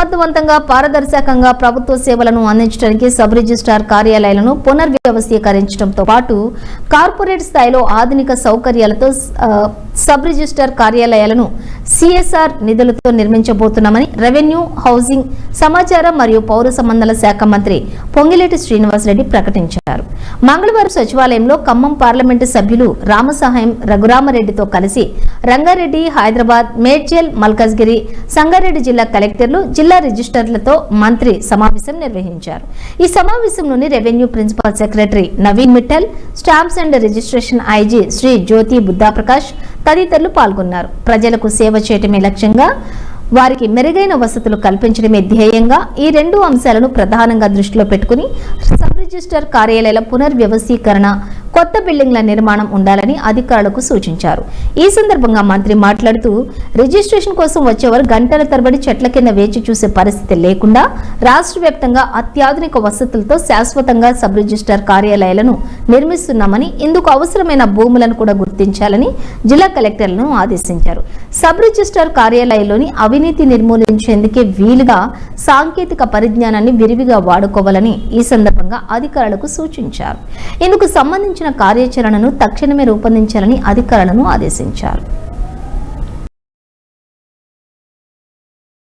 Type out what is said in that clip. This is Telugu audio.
సమర్థవంతంగా పారదర్శకంగా ప్రభుత్వ సేవలను అందించడానికి సబ్ రిజిస్ట్రార్ కార్యాలయాలను పునర్వ్యవస్థీకరించడంతో పాటు కార్పొరేట్ స్థాయిలో ఆధునిక సౌకర్యాలతో సబ్ రిజిస్ట్రార్ కార్యాలయాలను సిఎస్ఆర్ నిధులతో నిర్మించబోతున్నామని రెవెన్యూ, హౌసింగ్, సమాచారం మరియు పౌర సంబంధాల శాఖ మంత్రి పొంగిలేటి శ్రీనివాసరెడ్డి ప్రకటించారు. మంగళవారం సచివాలయంలో ఖమ్మం పార్లమెంటు సభ్యులు రామసహాయం రఘురామరెడ్డితో కలిసి రంగారెడ్డి, హైదరాబాద్, మేడ్చల్, మల్కాజ్గిరి, సంగారెడ్డి జిల్లా కలెక్టర్లు, జిల్లా రిజిస్ట్రార్లతో మంత్రి సమావేశం నిర్వహించారు. ఈ సమావేశంలోని revenue principal secretary Naveen Mittal, stamps and registration IG Shri Jyoti Buddhaprakash తదితరులు పాల్గొన్నారు. ప్రజలకు సేవ చేయటమే లక్ష్యంగా, వారికి మెరుగైన వసతులు కల్పించడమే ధ్యేయంగా ఈ రెండు అంశాలను ప్రధానంగా దృష్టిలో పెట్టుకుని సబ్ రిజిస్ట్రార్ కార్యాలయాల పునర్వ్యవస్థీకరణ, కొత్త బిల్డింగ్ల నిర్మాణం ఉండాలని అధికారులకు సూచించారు. ఈ సందర్భంగా మంత్రి మాట్లాడుతూ, రిజిస్ట్రేషన్ కోసం వచ్చేవారు గంటల తరబడి చెట్ల కింద వేచి చూసే పరిస్థితి లేకుండా రాష్ట్ర వ్యాప్తంగా అత్యాధునిక వసతులతో శాశ్వతంగా సబ్ రిజిస్ట్రార్ కార్యాలయాలను నిర్మిస్తున్నామని, ఇందుకు అవసరమైన భూములను కూడా గుర్తించాలని జిల్లా కలెక్టర్లను ఆదేశించారు. సబ్ రిజిస్ట్రార్ కార్యాలయంలోని అవినీతి నిర్మూలించేందుకే వీలుగా సాంకేతిక పరిజ్ఞానాన్ని విరివిగా వాడుకోవాలని ఈ సందర్భంగా అధికారులకు సూచించారు. ఇందుకు సంబంధించిన కార్యాచరణను తక్షణమే రూపొందించాలని అధికారులను ఆదేశించారు.